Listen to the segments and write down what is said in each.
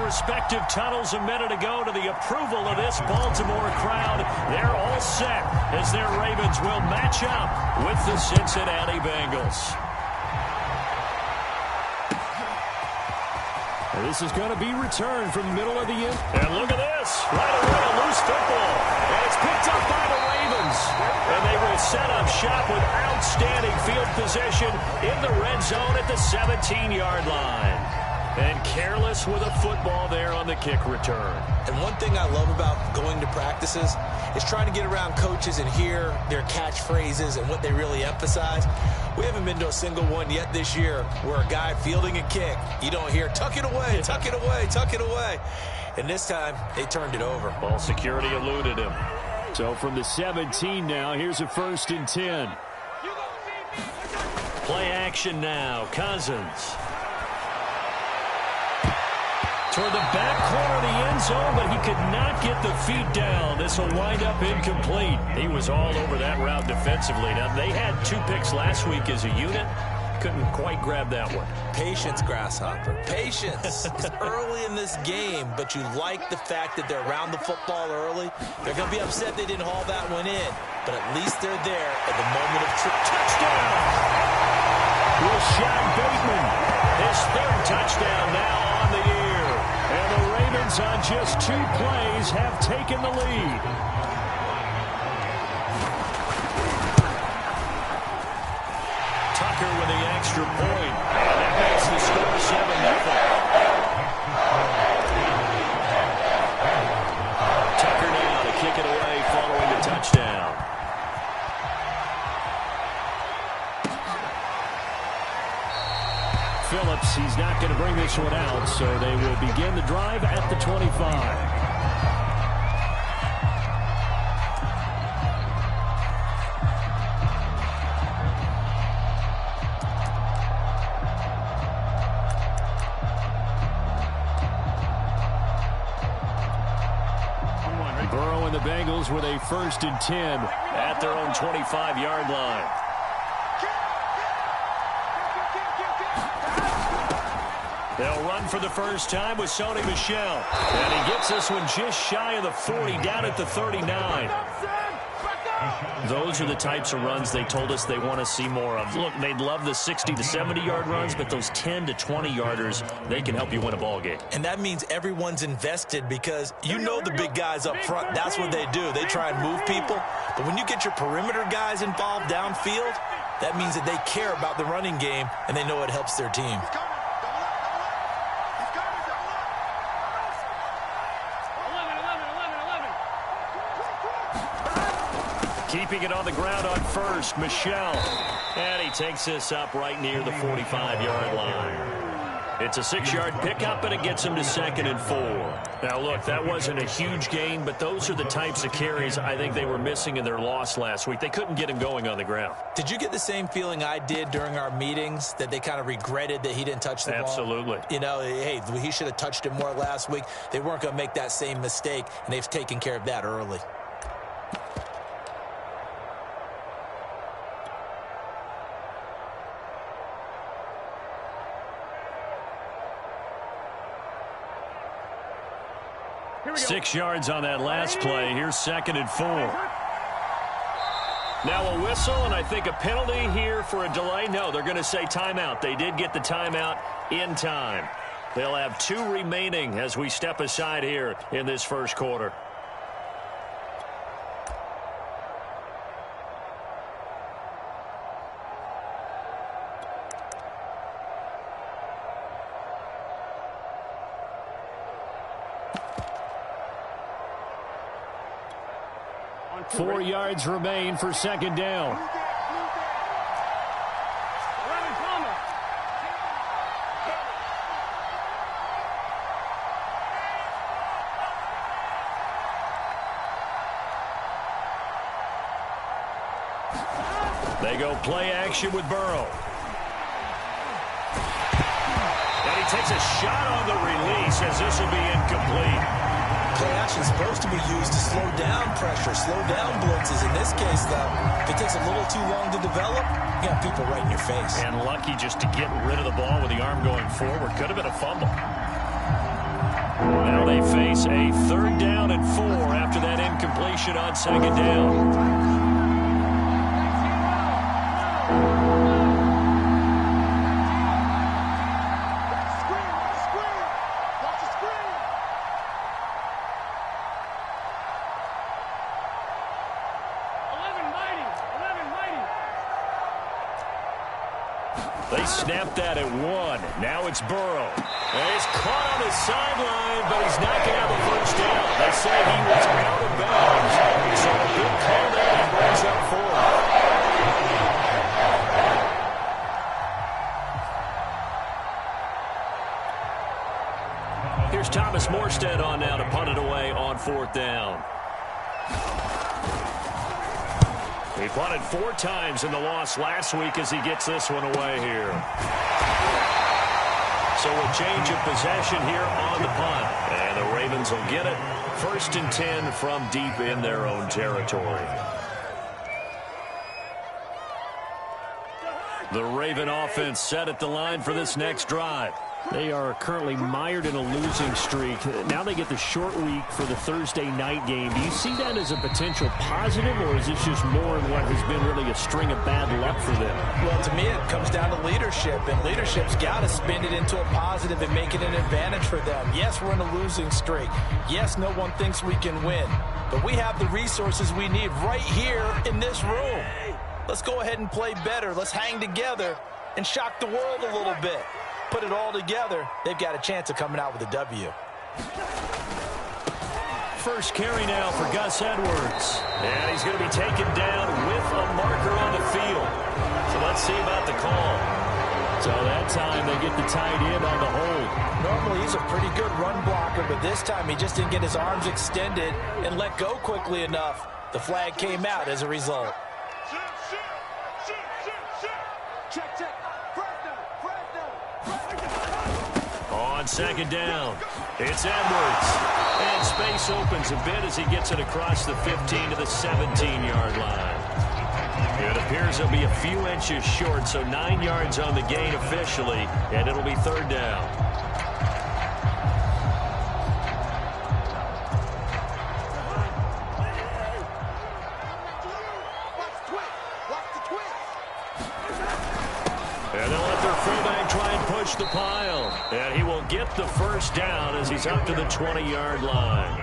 respective tunnels a minute ago to the approval of this Baltimore crowd. They're all set as their Ravens will match up with the Cincinnati Bengals. This is going to be returned from the middle of the end. And look at this. Right away, a loose football. And it's picked up by the Ravens. And they will set up shop with outstanding field position in the red zone at the 17-yard line. And careless with a football there on the kick return. And one thing I love about going to practices is trying to get around coaches and hear their catchphrases and what they really emphasize. We haven't been to a single one yet this year where a guy fielding a kick, you don't hear, tuck it away, tuck it away, tuck it away. And this time, they turned it over. Ball security eluded him. So from the 17 now, here's a 1st and 10. Play action now, Cousins. Toward the back corner of the end zone, but he could not get the feet down. This will wind up incomplete. He was all over that route defensively. Now, they had 2 picks last week as a unit. Couldn't quite grab that one. Patience, Grasshopper. Patience. It's early in this game, but you like the fact that they're around the football early. They're going to be upset they didn't haul that one in, but at least they're there at the moment of truth. Touchdown! Rashad Bateman, his 3rd touchdown now on the year. And the Ravens on just 2 plays have taken the lead. Tucker with the extra point. And that makes the score 7-0. Tucker now to kick it away following the touchdown. Phillips, he's not going to bring this one out, so they will begin the drive at the 25. Burrow and the Bengals with a 1st and 10 at their own 25-yard line. They'll run for the first time with Sony Michel. And he gets this one just shy of the 40, down at the 39. Those are the types of runs they told us they want to see more of. Look, they'd love the 60 to 70-yard runs, but those 10 to 20-yarders, they can help you win a ball game. And that means everyone's invested because you know the big guys up front, that's what they do. They try and move people. But when you get your perimeter guys involved downfield, that means that they care about the running game, and they know it helps their team. Keeping it on the ground on 1st, Michel. And he takes this up right near the 45-yard line. It's a 6-yard pickup, and it gets him to 2nd and 4. Now, look, that wasn't a huge gain, but those are the types of carries I think they were missing in their loss last week. They couldn't get him going on the ground. Did you get the same feeling I did during our meetings, that they kind of regretted that he didn't touch the ball? Absolutely. You know, hey, he should have touched it more last week. They weren't going to make that same mistake, and they've taken care of that early. Here 6 yards on that last play. Here's 2nd and 4. Now a whistle, and I think a penalty here for a delay. No, they're going to say timeout. They did get the timeout in time. They'll have 2 remaining as we step aside here in this first quarter. Four yards remain for 2nd down. They go play action with Burrow. And he takes a shot on the release as this will be incomplete. Play action is supposed to be used to slow down pressure, slow down blitzes. In this case, though, if it takes a little too long to develop, you got people right in your face. And lucky just to get rid of the ball with the arm going forward. Could have been a fumble. they face a 3rd down and 4 after that incompletion on 2nd down. They snapped that at 1. Now it's Burrow. And he's caught on his sideline, but he's not going to have a first down. They say he was out of bounds. So a good call there and brings up 4. Here's Thomas Morstead on now to punt it away on 4th down. He punted 4 times in the loss last week as he gets this one away here. So a change of possession here on the punt. And the Ravens will get it. 1st and 10 from deep in their own territory. The Raven offense set at the line for this next drive. They are currently mired in a losing streak. Now they get the short week for the Thursday night game. Do you see that as a potential positive, or is this just more in what has been really a string of bad luck for them? Well, to me, it comes down to leadership, and leadership's got to spin it into a positive and make it an advantage for them. Yes, we're in a losing streak. Yes, no one thinks we can win, but we have the resources we need right here in this room. Let's go ahead and play better. Let's hang together and shock the world a little bit. Put it all together, they've got a chance of coming out with a W. First carry now for Gus Edwards. And he's going to be taken down with a marker on the field. So let's see about the call. So that time they get the tight end on the hold. Normally he's a pretty good run blocker, but this time he just didn't get his arms extended and let go quickly enough. The flag came out as a result. On 2nd down, it's Edwards. And space opens a bit as he gets it across the 15 to the 17-yard line. It appears he'll be a few inches short, so 9 yards on the gain officially, and it'll be 3rd down. And they'll let their fullback try and push the pile. And he will get the first down as he's up to the 20-yard line.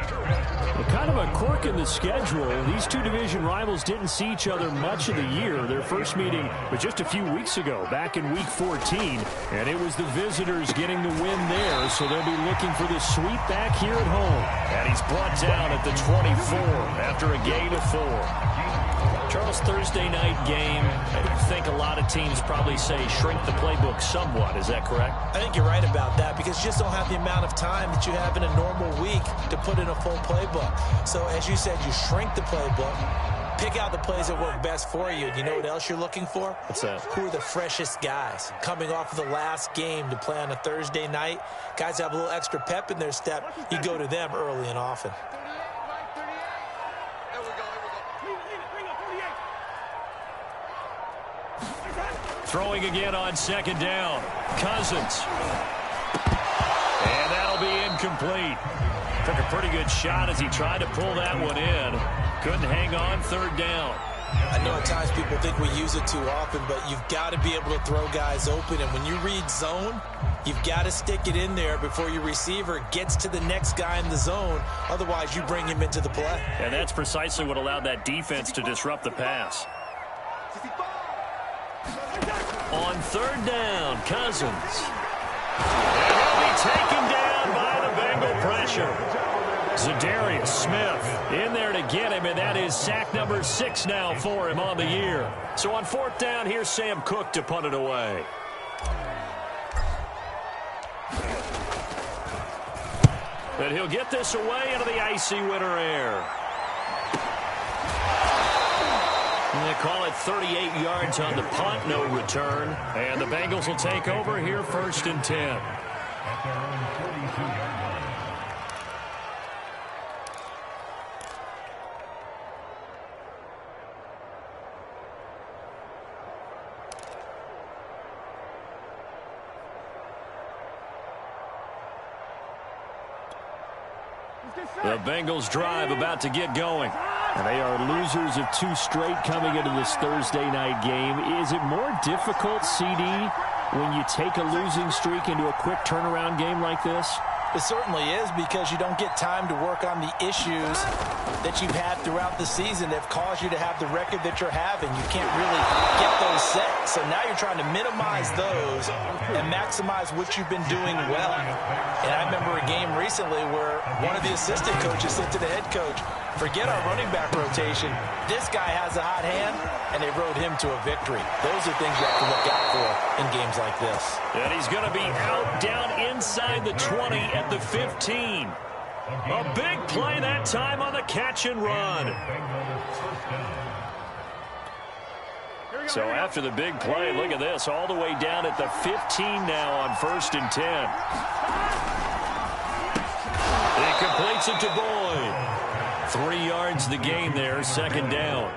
Well, kind of a quirk in the schedule. These two division rivals didn't see each other much of the year. Their first meeting was just a few weeks ago, back in Week 14. And it was the visitors getting the win there, so they'll be looking for the sweep back here at home. And he's brought down at the 24 after a gain of 4. Charles, Thursday night game, I think a lot of teams probably say shrink the playbook somewhat. Is that correct? I think you're right about that because you just don't have the amount of time that you have in a normal week to put in a full playbook. So as you said, you shrink the playbook, pick out the plays that work best for you. And you know what else you're looking for? What's that? Who are the freshest guys coming off of the last game to play on a Thursday night? Guys have a little extra pep in their step. You go to them early and often. Throwing again on 2nd down. Cousins. And that'll be incomplete. Took a pretty good shot as he tried to pull that one in. Couldn't hang on 3rd down. I know at times people think we use it too often, but you've got to be able to throw guys open. And when you read zone, you've got to stick it in there before your receiver gets to the next guy in the zone. Otherwise, you bring him into the play. And that's precisely what allowed that defense to disrupt the pass. On 3rd down, Cousins. And he'll be taken down by the Bengal pressure. Zadarius Smith in there to get him, and that is sack number 6 now for him on the year. So on 4th down, here's Sam Cook to punt it away. And he'll get this away into the icy winter air. And they call it 38 yards on the punt, no return. And the Bengals will take over here 1st and 10. The Bengals drive about to get going. And they are losers of 2 straight coming into this Thursday night game. Is it more difficult, CD, when you take a losing streak into a quick turnaround game like this? It certainly is, because you don't get time to work on the issues that you've had throughout the season that have caused you to have the record that you're having. You can't really get those set. So now you're trying to minimize those and maximize what you've been doing well. And I remember a game recently where one of the assistant coaches said to the head coach, forget our running back rotation. This guy has a hot hand, and they rode him to a victory. Those are things you have to look out for in games like this. And he's going to be out down inside the 20 at the 15. A big play that time on the catch and run. So after the big play, look at this, all the way down at the 15 now on 1st and 10. He completes it to Boyd. 3 yards the gain there, 2nd down.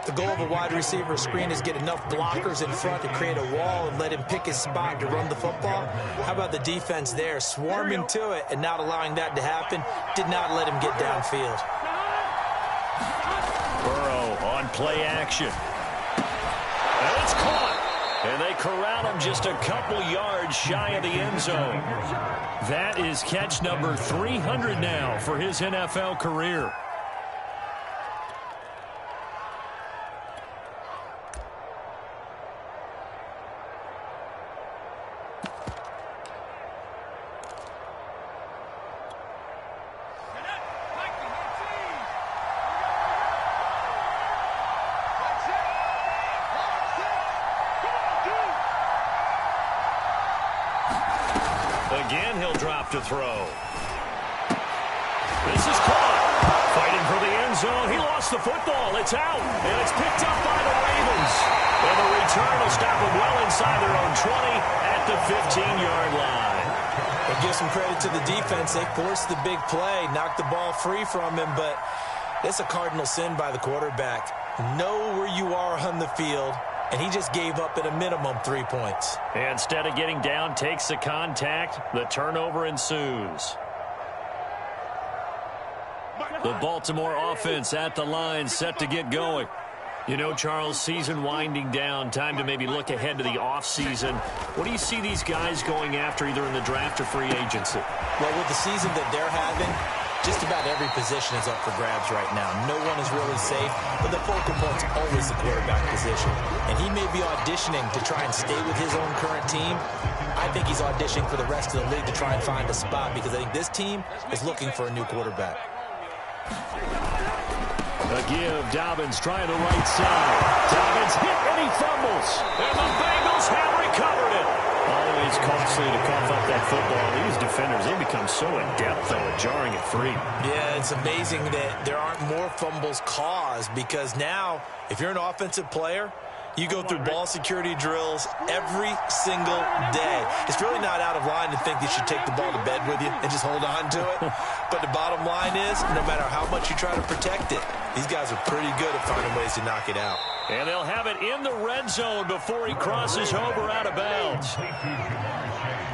The goal of a wide receiver screen is get enough blockers in front to create a wall and let him pick his spot to run the football. How about the defense there, swarming to it and not allowing that to happen? Did not let him get downfield. Burrow on play action. And it's caught. And they corral him just a couple yards shy of the end zone. That is catch number 300 now for his NFL career. Again, he'll drop to throw. This is caught. Fighting for the end zone. He lost the football. It's out. And it's picked up by the Ravens. And the return will stop them well inside their own 20 at the 15-yard line. Well, give some credit to the defense. They forced the big play, knocked the ball free from him, but it's a cardinal sin by the quarterback. Know where you are on the field. And he just gave up at a minimum 3 points. Instead of getting down, takes the contact. The turnover ensues. The Baltimore offense at the line, set to get going. You know, Charles, season winding down, time to maybe look ahead to the offseason. What do you see these guys going after, either in the draft or free agency? Well, with the season that they're having, just about every position is up for grabs right now. No one is really safe, but the focal point's always the quarterback position. And he may be auditioning to try and stay with his own current team. I think he's auditioning for the rest of the league to try and find a spot, because I think this team is looking for a new quarterback. A give, Dobbins trying the right side. Dobbins hit and he fumbles. And the Bengals have recovered it. Always costly to cough up that football. These defenders, they become so adept, though, at jarring it free. Yeah, it's amazing that there aren't more fumbles caused, because now, if you're an offensive player, you go through ball security drills every single day. It's really not out of line to think that you should take the ball to bed with you and just hold on to it. But the bottom line is, no matter how much you try to protect it, these guys are pretty good at finding ways to knock it out. And they'll have it in the red zone before he crosses over out of bounds.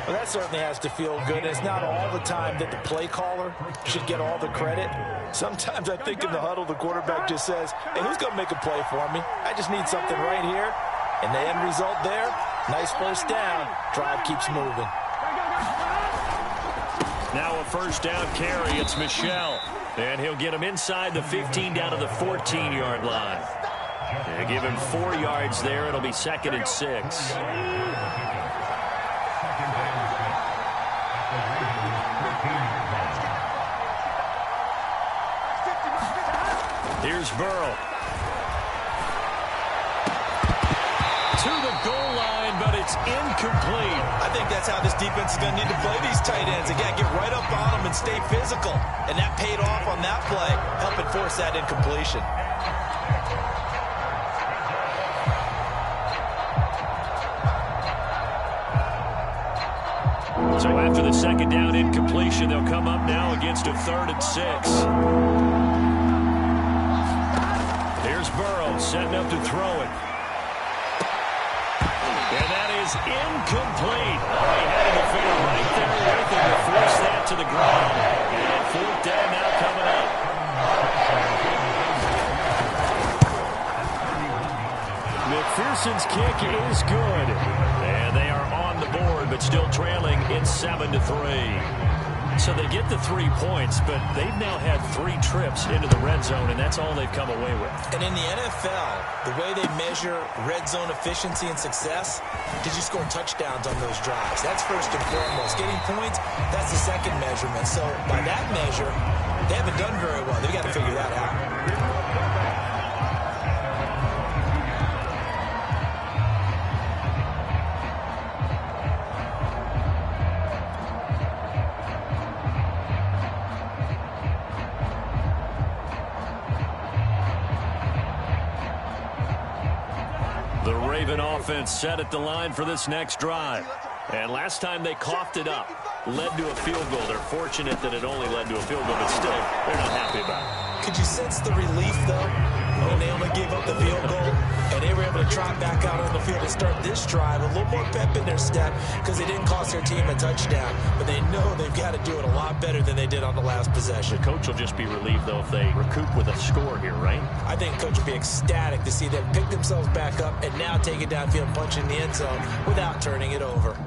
Well, that certainly has to feel good. It's not all the time that the play caller should get all the credit. Sometimes I think in the huddle, the quarterback just says, hey, who's going to make a play for me? I just need something right here. And the end result there, nice first down. Drive keeps moving. Now a first down carry. It's Michel. And he'll get him inside the 15 down to the 14-yard line. They give him 4 yards there. It'll be 2nd and 6. Here's Burrow. To the goal line, but it's incomplete. I think that's how this defense is going to need to play these tight ends. They got to get right up on them and stay physical. And that paid off on that play, helping force that incompletion. So after the 2nd down incompletion, they'll come up now against a 3rd and 6. Here's Burrow setting up to throw it. And that is incomplete. Oh, he had a defender right there with him to force that to the ground. And 4th down McPherson's kick is good. And they are on the board, but still trailing. It's 7-3. So they get the 3 points, but they've now had 3 trips into the red zone, and that's all they've come away with. And in the NFL, the way they measure red zone efficiency and success, did you score touchdowns on those drives? That's first and foremost. Getting points, that's the second measurement. So by that measure, they haven't done very well. They've got to figure that out. The Raven offense set at the line for this next drive. And last time they coughed it up, led to a field goal. They're fortunate that it only led to a field goal, but still, they're not happy about it. Could you sense the relief, though, when they only gave up the field goal? And they were able to trot back out on the field and start this drive. A little more pep in their step because they didn't cost their team a touchdown. But they know they've got to do it a lot better than they did on the last possession. The coach will just be relieved, though, if they recoup with a score here, right? I think coach will be ecstatic to see them pick themselves back up and now take it downfield and punch in the end zone without turning it over.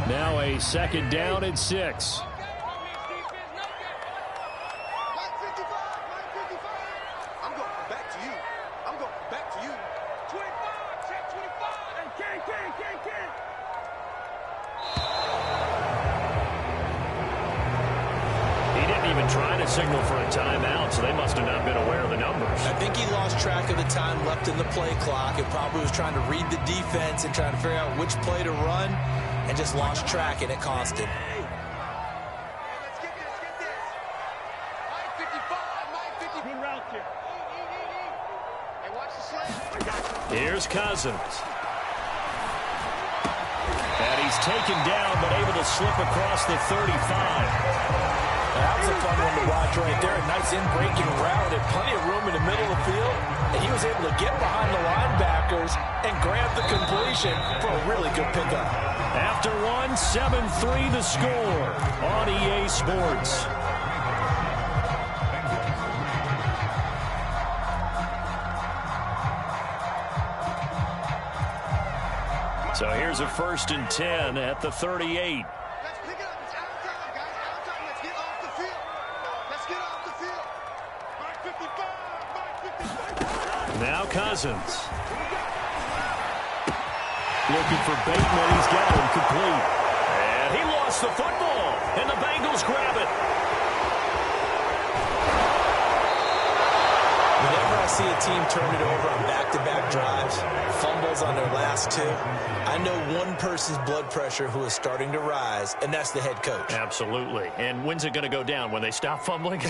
Now a second down and 6. Trying to signal for a timeout, so they must have not been aware of the numbers. I think he lost track of the time left in the play clock and probably was trying to read the defense and trying to figure out which play to run and just lost track, and it cost him. Here's Cousins. And he's taken down, but able to slip across the 35. That was a fun one to watch right there. A nice in-breaking route and plenty of room in the middle of the field. And he was able to get behind the linebackers and grab the completion for a really good pickup. After 7-3 the score on EA Sports. So here's a 1st and 10 at the 38. Now Cousins. Looking for Bateman. He's got him complete. And he lost the football. And the Bengals grab it. Whenever I see a team turn it over on back-to-back drives, fumbles on their last 2, I know one person's blood pressure who is starting to rise, and that's the head coach. Absolutely. And when's it going to go down? When they stop fumbling?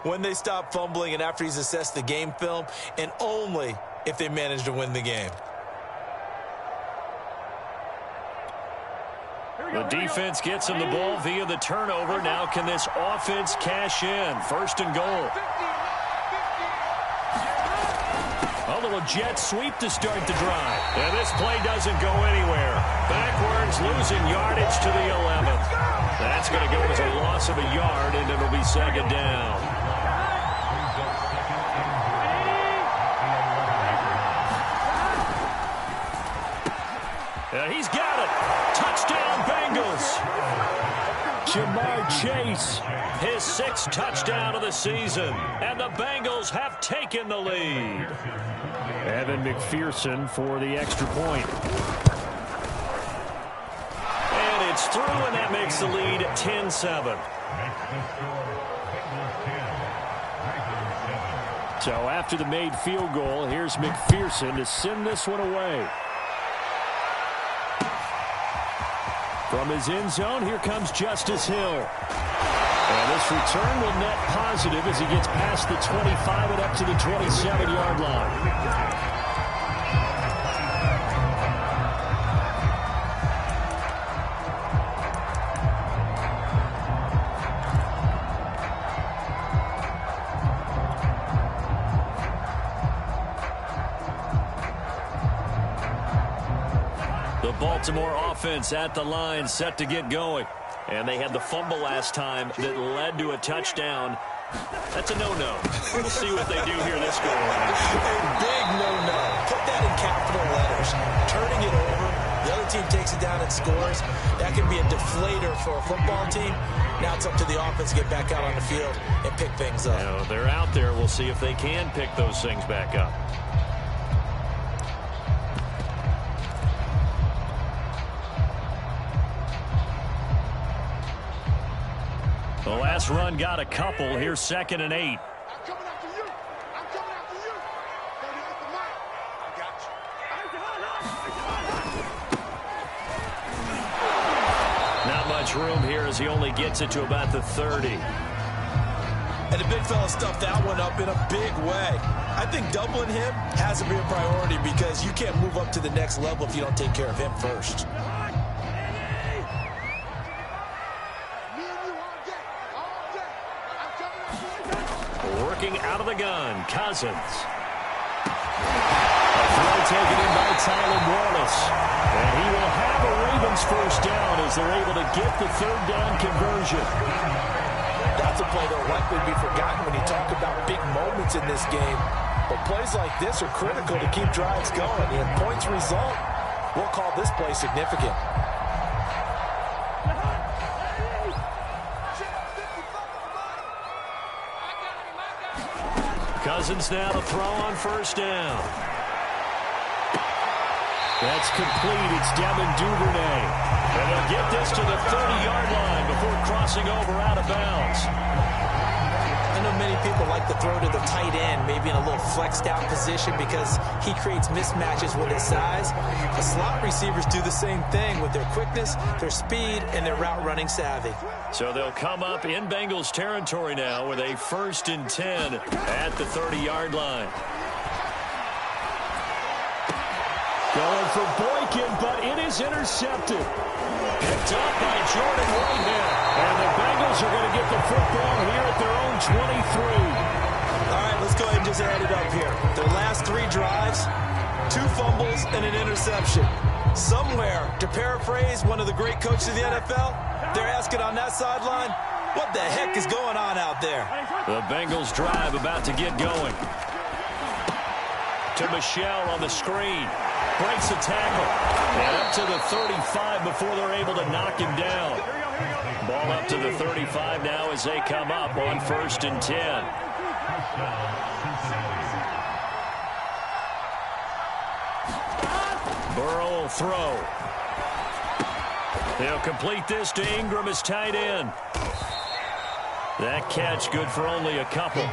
When they stop fumbling and after he's assessed the game film, and only if they manage to win the game. The defense gets him the ball via the turnover. Now can this offense cash in? 1st and goal. A little jet sweep to start the drive. And this play doesn't go anywhere. Backwards, losing yardage to the 11th. That's going to go as a loss of a yard, and it'll be 2nd down. And he's got it. Touchdown, Bengals. Jamar Chase. His 6th touchdown of the season. And the Bengals have taken the lead. Evan McPherson for the extra point. And it's through, and that makes the lead 10-7. So after the made field goal, here's McPherson to send this one away. From his end zone, here comes Justice Hill. And this return will net positive as he gets past the 25 and up to the 27-yard line. Baltimore offense at the line, set to get going. And they had the fumble last time that led to a touchdown. That's a no-no. We'll see what they do here this go-around. A big no-no. Put that in capital letters. Turning it over. The other team takes it down and scores. That can be a deflator for a football team. Now it's up to the offense to get back out on the field and pick things up. You know, they're out there. We'll see if they can pick those things back up. The last run got a couple. Here's 2nd and 8. I'm coming after you. I'm coming after you. 38 for Mike. I got you. Not much room here as he only gets it to about the 30. And the big fella stuffed that one up in a big way. I think doubling him has to be a priority because you can't move up to the next level if you don't take care of him first. Working out of the gun, Cousins. A throw taken in by Tylan Wallace. And he will have a Ravens first down as they're able to get the 3rd down conversion. That's a play that will likely be forgotten when you talk about big moments in this game. But plays like this are critical to keep drives going. And if points result, we'll call this play significant. Cousins now to throw on first down. That's complete. It's Devin Duvernay. And they'll get this to the 30-yard line before crossing over out of bounds. I know many people like to throw to the tight end, maybe in a little flexed out position because he creates mismatches with his size. The slot receivers do the same thing with their quickness, their speed, and their route running savvy. So they'll come up in Bengals territory now with a 1st and 10 at the 30-yard line. Going for Boykin, but it is intercepted. Picked up by Jordan Whitehead. And the Bengals are going to get the football here at their own 23. All right, let's go ahead and just add it up here. Their last 3 drives, 2 fumbles and an interception. Somewhere, to paraphrase one of the great coaches of the NFL, they're asking on that sideline, what the heck is going on out there? The Bengals drive about to get going. To Michel on the screen. Breaks a tackle. And up to the 35 before they're able to knock him down. Ball up to the 35 now as they come up on 1st and 10. Burrow will throw. They'll complete this to Ingram as tight end. That catch good for only a couple.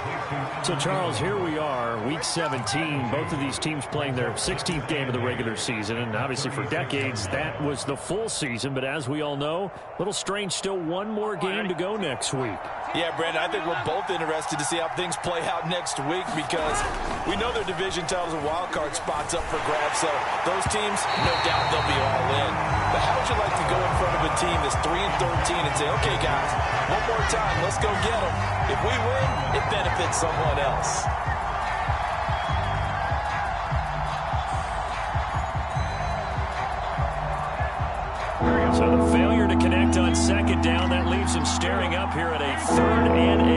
So, Charles, here we are, Week 17. Both of these teams playing their 16th game of the regular season. And obviously for decades, that was the full season. But as we all know, a little strange, still one more game to go next week. Yeah, Brandon, I think we're both interested to see how things play out next week because we know their division titles and wild card spots up for grabs. So those teams, no doubt they'll be all in. But how would you like to go in front of a team that's 3-13 and say, okay, guys, one more time, let's go get them. If we win, it benefits someone else. So the failure to connect on 2nd down, that leaves them staring up here at a 3rd and 8.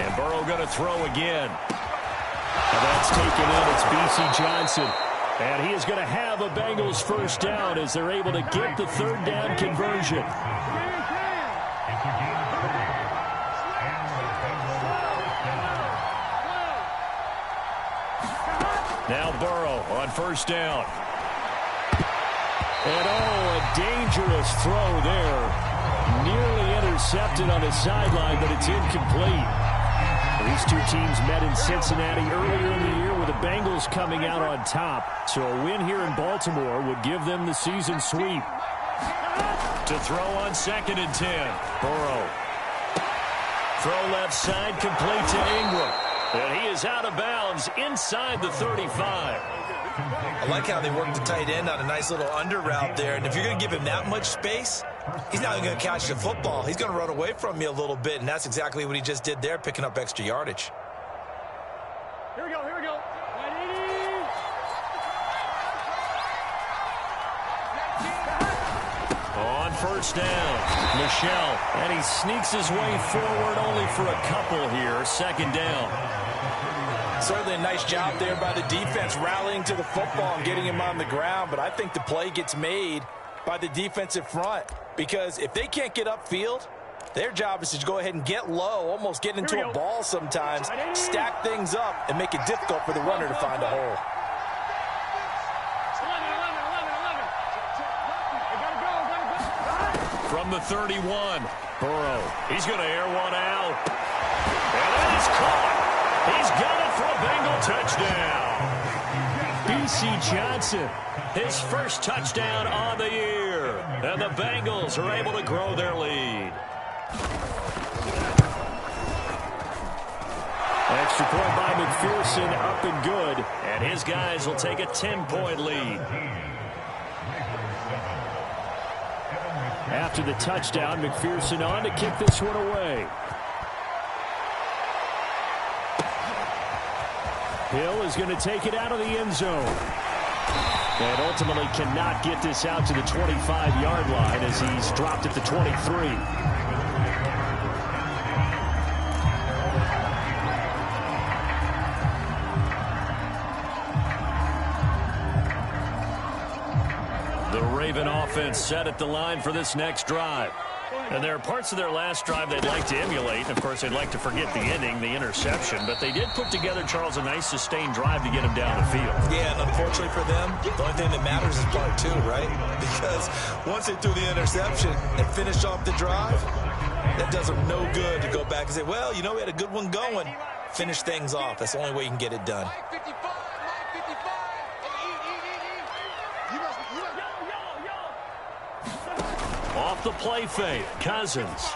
And Burrow going to throw again. And that's taken in. It's B.C. Johnson. And he is going to have a Bengals first down as they're able to get the 3rd down conversion. Now Burrow on first down. And a dangerous throw there. Nearly intercepted on the sideline, but it's incomplete. These two teams met in Cincinnati earlier in the year with the Bengals coming out on top. So a win here in Baltimore would give them the season sweep. To throw on 2nd and 10. Burrow. Throw left side, complete to Ingram. And he is out of bounds inside the 35. I like how they work the tight end on a nice little under route there. And if you're going to give him that much space, he's not even going to catch the football. He's going to run away from me a little bit, and that's exactly what he just did there, picking up extra yardage. On first down, Michel, and he sneaks his way forward only for a couple here. Second down. Certainly a nice job there by the defense rallying to the football and getting him on the ground, but I think the play gets made by the defensive front because if they can't get upfield, their job is to go ahead and get low, almost get into a ball sometimes, stack things up, and make it difficult for the runner to find a hole. From the 31, Burrow. He's going to air one out. And it is caught. He's got it for a Bengal touchdown. B.C. Johnson. His first touchdown on the year. And the Bengals are able to grow their lead. Extra point by McPherson, up and good. And his guys will take a 10-point lead. After the touchdown, McPherson on to kick this one away. Hill is going to take it out of the end zone. And ultimately cannot get this out to the 25-yard line as he's dropped at the 23. The Raven offense set at the line for this next drive. And there are parts of their last drive they'd like to emulate. Of course, they'd like to forget the ending, the interception. But they did put together, Charles, a nice sustained drive to get him down the field. Yeah, and unfortunately for them, the only thing that matters is part two, right? Because once they threw the interception and finished off the drive, that does them no good to go back and say, well, you know, we had a good one going. Finish things off. That's the only way you can get it done. Off the play fake, Cousins.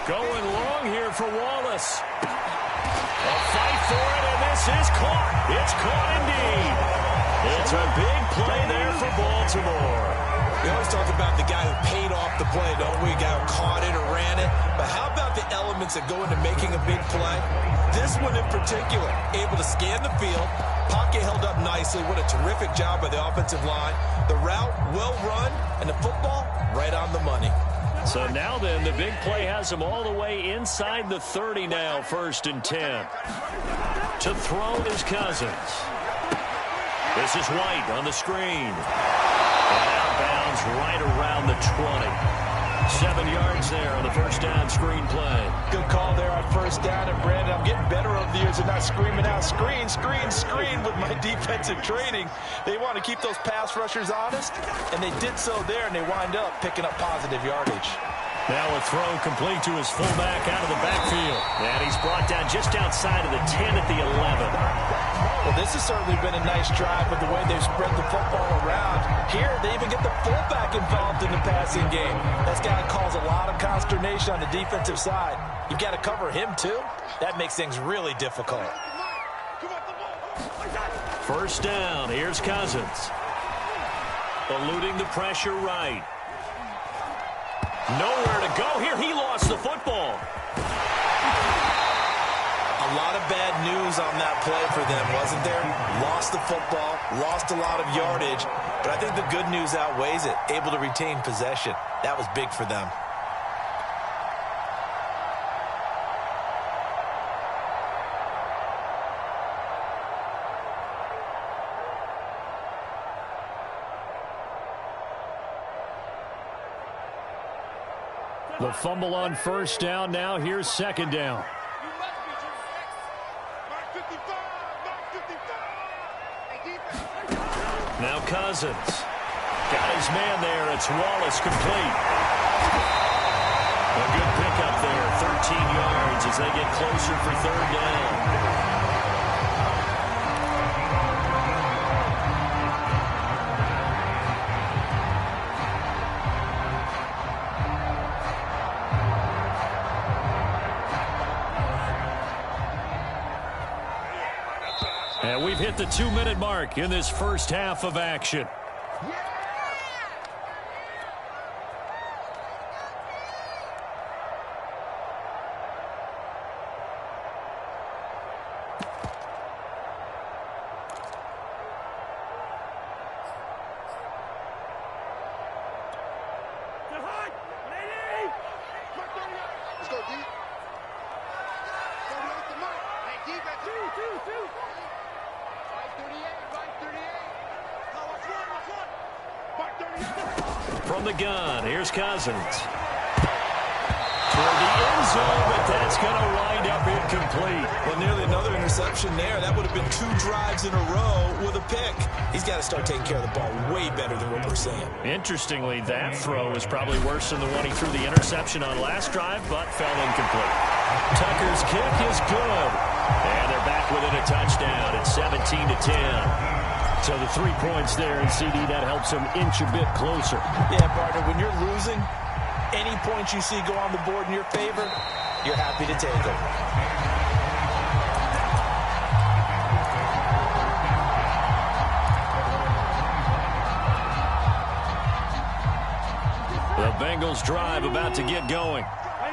Going long here for Wallace. A fight for it, and this is caught. It's caught indeed. It's a big play there for Baltimore. We always talk about the guy who paid off the play, don't we? A guy who caught it or ran it. But how about the elements that go into making a big play? This one in particular, able to scan the field. Pocket held up nicely. What a terrific job by the offensive line. The route, well run, and the football, right on the money. So now then, the big play has him all the way inside the 30 now, 1st and 10. To throw is Cousins. This is White on the screen. And outbounds right around the 20. 7 yards there on the first down screen play. Good call there on first down. And, Brandon, I'm getting better over the years of not screaming out, screen, screen, screen with my defensive training. They want to keep those pass rushers honest, and they did so there, and they wind up picking up positive yardage. Now a throw complete to his fullback out of the backfield. And he's brought down just outside of the 10 at the 11. Well, this has certainly been a nice drive with the way they've spread the football around. Here, they even get the fullback involved in the passing game. That's got to cause a lot of consternation on the defensive side. You've got to cover him, too. That makes things really difficult. First down. Here's Cousins. Eluding the pressure right. Nowhere to go here. He lost the football. A lot of bad news on that play for them, wasn't there? Lost the football, lost a lot of yardage, but I think the good news outweighs it. Able to retain possession. That was big for them. The fumble on first down. Now here's second down. Now Cousins. Got his man there. It's Wallace complete. A good pickup there. 13 yards as they get closer for third down. And we've hit the 2-minute mark in this first half of action. from the gun. Here's Cousins. Toward the end zone, but that's going to wind up incomplete. Well, nearly another interception there. That would have been 2 drives in a row with a pick. He's got to start taking care of the ball way better than what we're seeing. Interestingly, that throw was probably worse than the one he threw the interception on last drive, but fell incomplete. Tucker's kick is good. And they're back within a touchdown. It's 17-10. So the 3 points there, and CD, that helps them inch a bit closer. Yeah, partner, when you're losing, any points you see go on the board in your favor, you're happy to take them. The Bengals drive about to get going.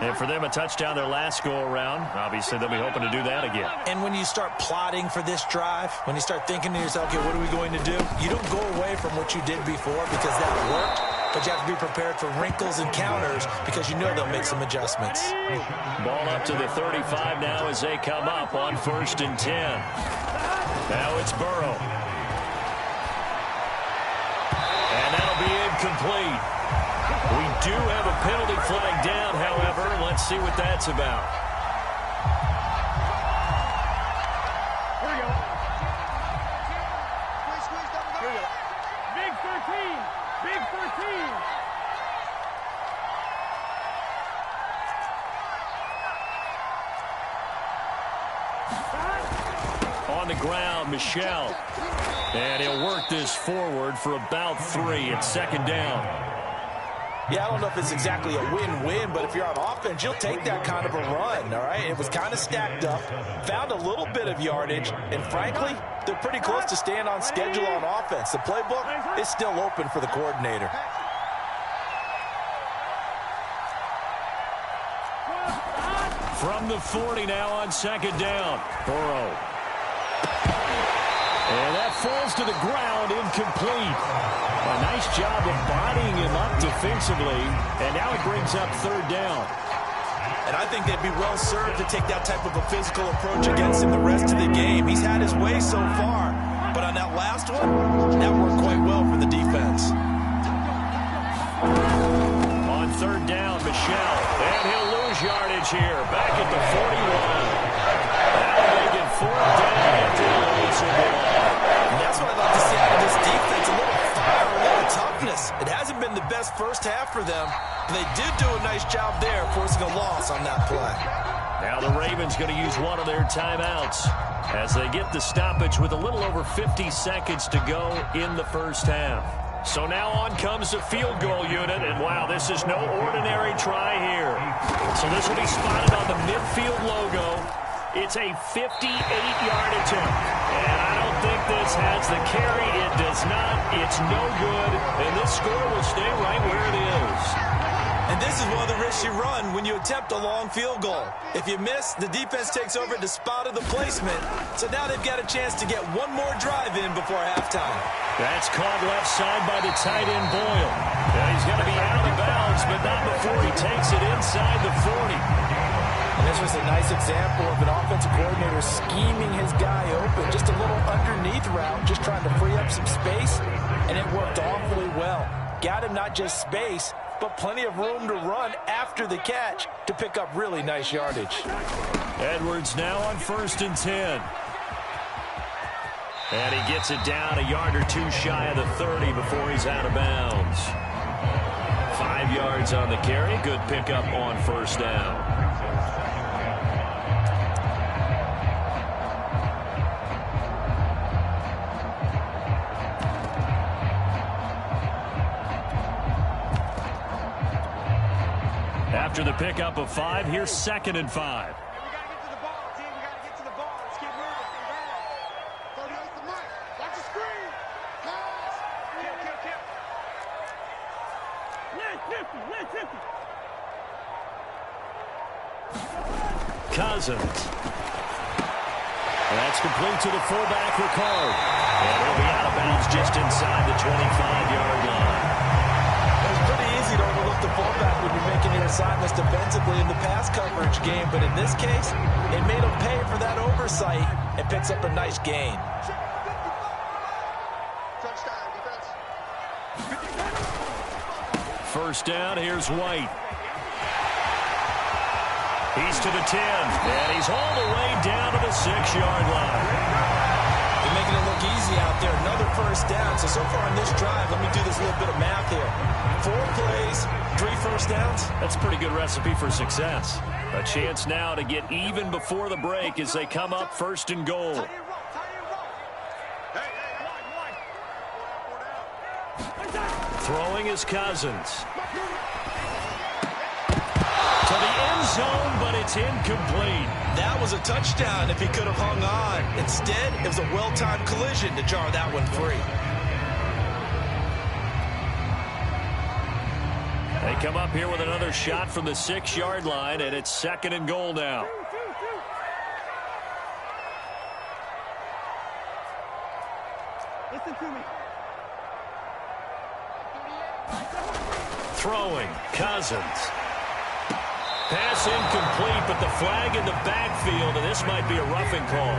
And for them, a touchdown their last go-around. Obviously, they'll be hoping to do that again. And when you start plotting for this drive, when you start thinking to yourself, okay, what are we going to do? You don't go away from what you did before because that worked, but you have to be prepared for wrinkles and counters because you know they'll make some adjustments. Ball up to the 35 now as they come up on 1st and 10. Now it's Burrow. And that'll be incomplete. We do have a penalty flag down, however. Let's see what that's about. Here we go. Squeeze, double. Here we go. Big 13. Big 13. On the ground, Michel. And he'll work this forward for about 3. It's 2nd down. Yeah, I don't know if it's exactly a win-win, but if you're on offense, you'll take that kind of a run, all right? It was kind of stacked up, found a little bit of yardage, and frankly, they're pretty close to staying on schedule on offense. The playbook is still open for the coordinator. From the 40 now on 2nd down. Burrow. And that falls to the ground, incomplete. A nice job of bodying him up defensively, and now it brings up 3rd down. And I think they'd be well served to take that type of a physical approach against him the rest of the game. He's had his way so far, but on that last one, that worked quite well for the defense. On 3rd down, Michel, and he'll lose yardage here, back at the 41. Now they get 4th down after the lose the ball. And that's what I'd like to see out of this defense, a little fire, a little toughness. It hasn't been the best first half for them, but they did do a nice job there forcing a loss on that play. Now the Ravens going to use one of their timeouts as they get the stoppage with a little over 50 seconds to go in the first half. So now on comes the field goal unit, and wow, this is no ordinary try here. So this will be spotted on the midfield logo. It's a 58-yard attempt, and I don't think this has the carry. It does not. It's no good, and this score will stay right where it is. And this is one of the risks you run when you attempt a long field goal. If you miss, the defense takes over at the spot of the placement, so now they've got a chance to get one more drive in before halftime. That's caught left side by the tight end, Boyle. And he's going to be out of bounds, but not before he takes it inside the 40. And this was a nice example of an offensive coordinator scheming his guy open. Just a little underneath route, just trying to free up some space, and it worked awfully well. Got him not just space, but plenty of room to run after the catch to pick up really nice yardage. Edwards now on 1st and 10. And he gets it down a yard or 2 shy of the 30 before he's out of bounds. 5 yards on the carry. Good pickup on 1st down. After the pickup of 5, here's 2nd and 5. We got to get to the ball, team. We got to get to the ball. Let's keep moving. 38 to Mike. Watch the screen. Pass. Kill. Let's 50. Cousins. That's complete to the fullback, Ricard. And he'll be out of bounds just inside the 25-yard line. It's pretty easy to overlook the fullback when you're making your assignments defensively in the pass coverage game, but in this case, it made him pay for that oversight and picks up a nice gain. Touchdown, defense. first down. Here's White. He's to the 10, and he's all the way down to the 6-yard line. They're making it look easy out there. Another first down. So far on this drive, let me do this little bit of math here. 4 plays, 3 first downs. That's a pretty good recipe for success. A chance now to get even before the break as they come up first and goal. Throwing is Cousins. To the end zone, but it's incomplete. That was a touchdown if he could have hung on. Instead, it was a well-timed collision to jar that one free. They come up here with another shot from the 6-yard line, and it's second and goal now. Listen to me. Throwing, Cousins. Pass incomplete, but the flag in the backfield, and this might be a roughing call.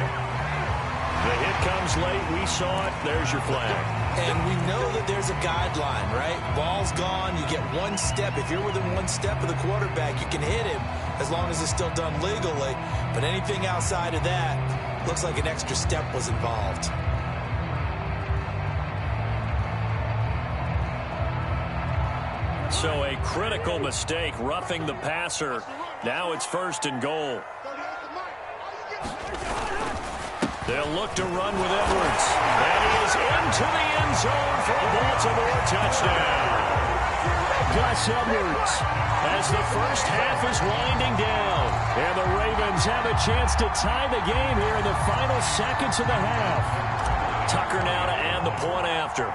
The hit comes late. We saw it. There's your flag. And we know that there's a guideline, right? Ball's gone. You get 1 step. If you're within 1 step of the quarterback, you can hit him as long as it's still done legally. But anything outside of that, looks like an extra step was involved. So a critical mistake, roughing the passer. Now it's first and goal. They'll look to run with Edwards. And he is into the end zone for a Baltimore touchdown. Gus Edwards as the first half is winding down. And the Ravens have a chance to tie the game here in the final seconds of the half. Tucker now to add the point after.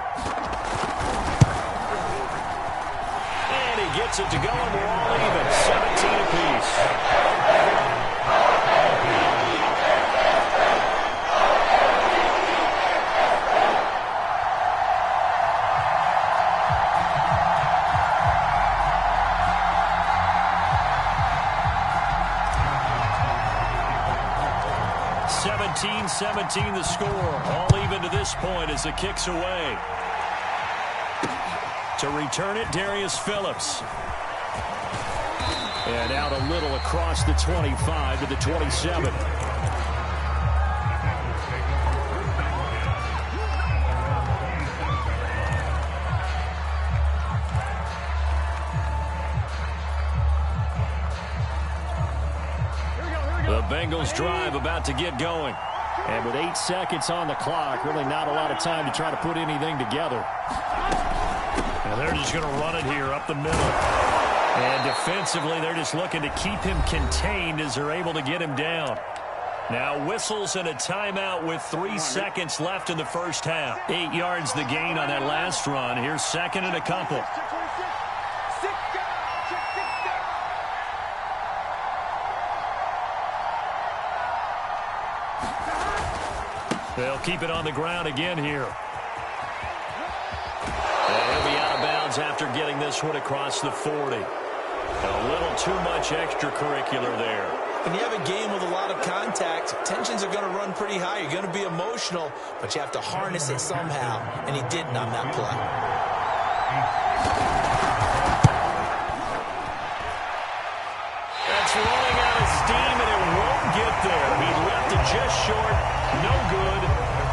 Gets it to go, and we're all even. 17 apiece. (17-17) the score. All even to this point as the kick's away. To return it, Darius Phillips. And out a little across the 25 to the 27. The Bengals drive about to get going. And with 8 seconds on the clock, really not a lot of time to try to put anything together. And they're just going to run it here up the middle. And defensively, they're just looking to keep him contained as they're able to get him down. Now whistles and a timeout with 3 seconds left in the first half. 8 yards the gain on that last run. Here's second and a couple. They'll keep it on the ground again here. And he'll be out of bounds after getting this one across the 40. A little too much extracurricular there. When you have a game with a lot of contact, tensions are going to run pretty high. You're going to be emotional, but you have to harness it somehow, and he didn't on that play. That's running out of steam, and it won't get there. He left it just short. No good.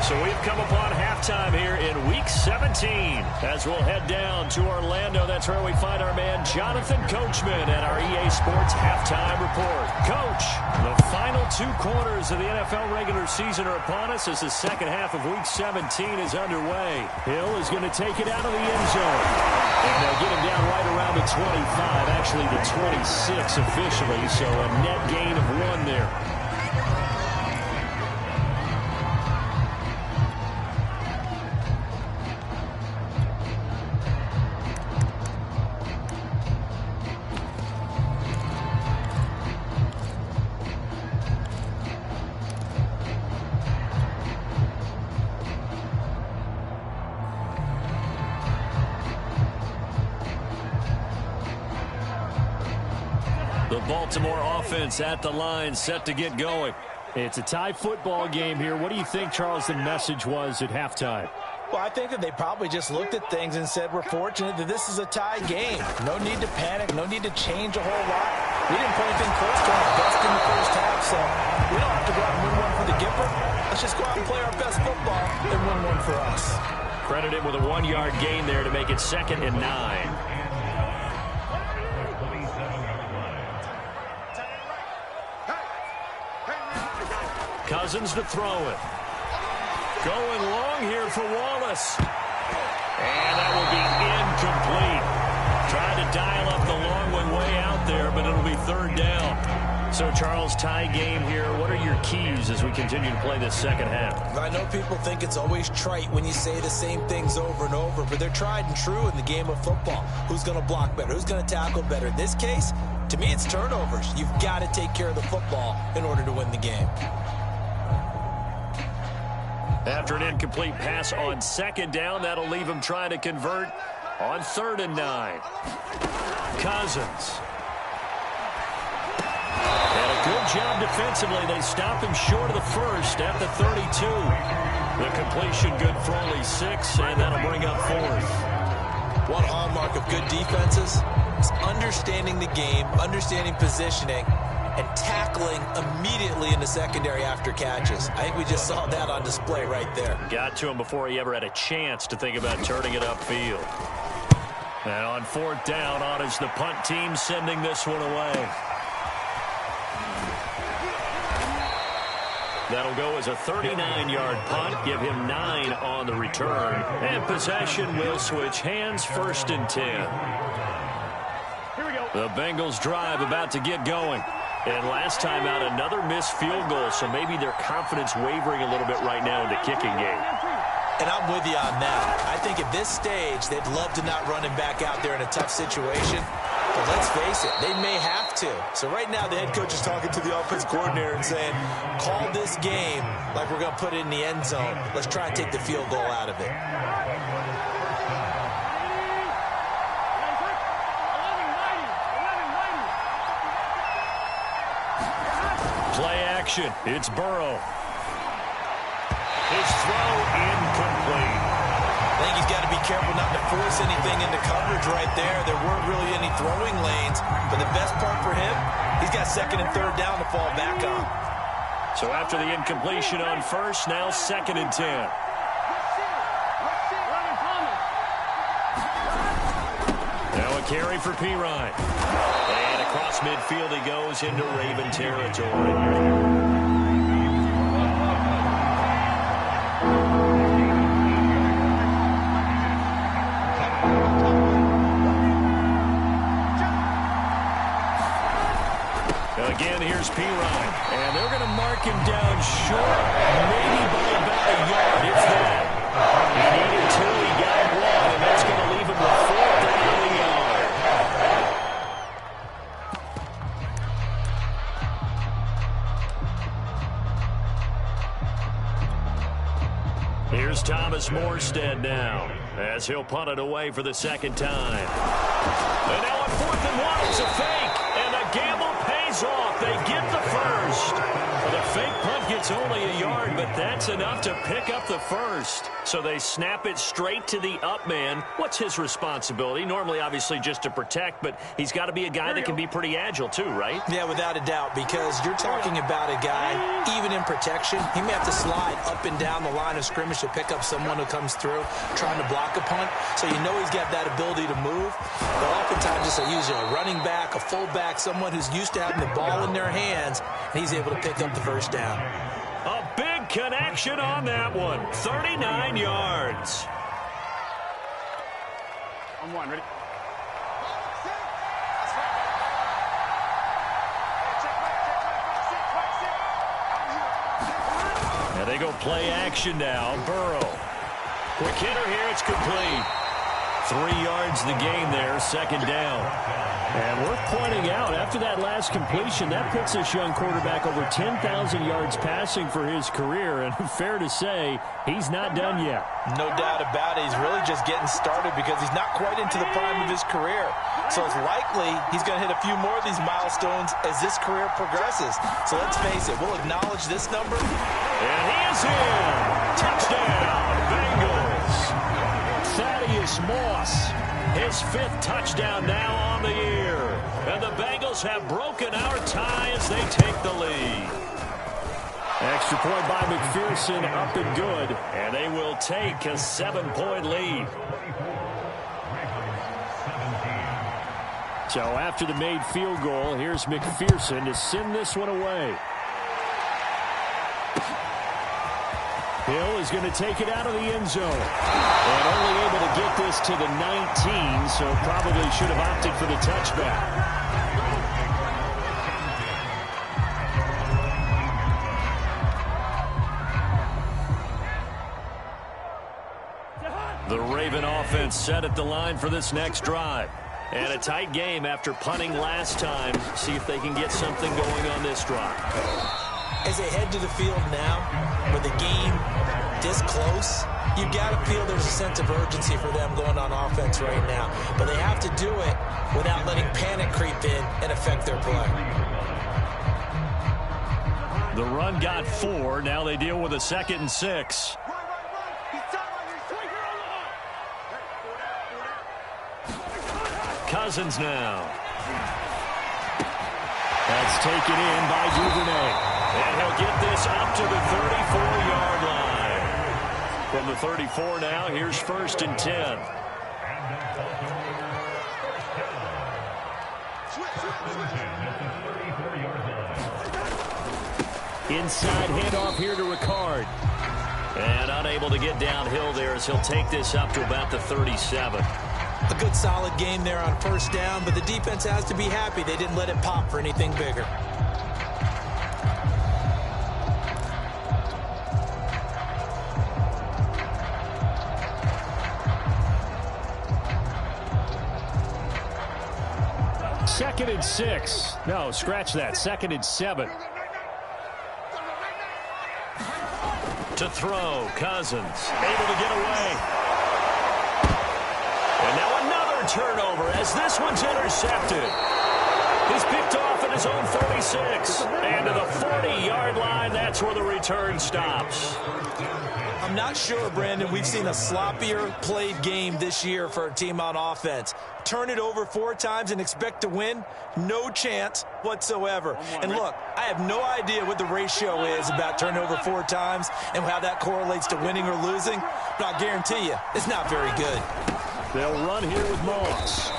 So we've come upon halftime here in Week 17. As we'll head down to Orlando, that's where we find our man Jonathan Coachman at our EA Sports Halftime Report. Coach, the final 2 quarters of the NFL regular season are upon us as the second half of Week 17 is underway. Hill is going to take it out of the end zone. And they'll get him down right around the 25, actually the 26 officially, so a net gain of 1 there. The Baltimore offense at the line, set to get going. It's a tie football game here. What do you think, Charles, the message was at halftime? Well, I think that they probably just looked at things and said, we're fortunate that this is a tie game. No need to panic. No need to change a whole lot. We didn't put anything close to our best in the first half, so we don't have to go out and win one for the Gipper. Let's just go out and play our best football and win one for us. Credited with a 1-yard gain there to make it 2nd and 9. Cousins to throw it. Going long here for Wallace. And that will be incomplete. Trying to dial up the long one way out there, but it'll be 3rd down. So, Charles, tie game here. What are your keys as we continue to play this second half? I know people think it's always trite when you say the same things over and over, but they're tried and true in the game of football. Who's going to block better? Who's going to tackle better? In this case, to me, it's turnovers. You've got to take care of the football in order to win the game. After an incomplete pass on 2nd down, that'll leave him trying to convert on 3rd and 9. Cousins. And a good job defensively. They stop him short of the first at the 32. The completion good for only 6, and that'll bring up 4th. One hallmark of good defenses is understanding the game, understanding positioning, and tackling immediately in the secondary after catches. I think we just saw that on display right there. Got to him before he ever had a chance to think about turning it upfield. And on 4th down, on is the punt team sending this one away. That'll go as a 39-yard punt, give him 9 on the return. And possession will switch hands, 1st and 10. Here we go. The Bengals drive about to get going. And last time out, another missed field goal, so maybe their confidence wavering a little bit right now in the kicking game. And I'm with you on that. I think at this stage, they'd love to not run him back out there in a tough situation. But let's face it, they may have to. So right now, the head coach is talking to the offense coordinator and saying, call this game like we're going to put it in the end zone. Let's try and take the field goal out of it. Play action. It's Burrow. His throw incomplete. I think he's got to be careful not to force anything into coverage right there. There weren't really any throwing lanes. But the best part for him, he's got 2nd and 3rd down to fall back on. So after the incompletion on 1st, now 2nd and 10. Now a carry for Pirine. And across midfield he goes into Raven territory. Again, here's Pirine. And they're going to mark him down short, maybe by about a yard, if that. He needed 2, he got 1, and that's going to leave him with 4th down the yard. Here's Thomas Morstead now, as he'll punt it away for the 2nd time. And now on 4th and 1, it's a fake, and a gamble pays off. They get the first. The fake punt gets only a yard, but that's enough to pick up the first. So they snap it straight to the up man. What's his responsibility? Normally, obviously, just to protect, but he's got to be a guy that can be pretty agile too, right? Yeah, without a doubt, because you're talking about a guy, even in protection, he may have to slide up and down the line of scrimmage to pick up someone who comes through trying to block a punt. So you know he's got that ability to move. But oftentimes, it's usually a running back, a fullback, someone who's used to having the ball in their hands, and he's able to pick up the first down. A big connection on that one. 39 yards. On 1, ready? Now they go play action now. Burrow. Quick hitter here. It's complete. 3 yards the gain there. 2nd down. And worth pointing out, after that last completion, that puts this young quarterback over 10,000 yards passing for his career. And fair to say, he's not done yet. No doubt about it. He's really just getting started because he's not quite into the prime of his career. So it's likely he's going to hit a few more of these milestones as this career progresses. So let's face it, we'll acknowledge this number. And he is in. Touchdown, Bengals. Reese Moss. His 5th touchdown now on the year. And the Bengals have broken our tie as they take the lead. Extra point by McPherson, up and good. And they will take a 7-point lead. So after the made field goal, here's McPherson to send this one away. Hill is going to take it out of the end zone. And only able to get this to the 19, so probably should have opted for the touchback. The Raven offense set at the line for this next drive. And a tight game after punting last time. See if they can get something going on this drive. As they head to the field now, with the game this close, you've got to feel there's a sense of urgency for them going on offense right now. But they have to do it without letting panic creep in and affect their play. The run got 4. Now they deal with a 2nd and 6. Cousins now. That's taken in by Duvernay. And he'll get this up to the 34-yard line. From the 34 now, here's 1st and 10. Inside handoff here to Ricard. And unable to get downhill there as he'll take this up to about the 37. A good solid game there on 1st down, but the defense has to be happy they didn't let it pop for anything bigger. Second and 6. No, scratch that. 2nd and 7. To throw, Cousins able to get away. And now another turnover as this one's intercepted. He's picked off at his own 36. And to the 40-yard line, that's where the return stops. I'm not sure, Brandon, we've seen a sloppier played game this year for a team on offense. Turn it over 4 times and expect to win? No chance whatsoever. And look, I have no idea what the ratio is about turnover 4 times and how that correlates to winning or losing, but I'll guarantee you, it's not very good. They'll run here with Moss.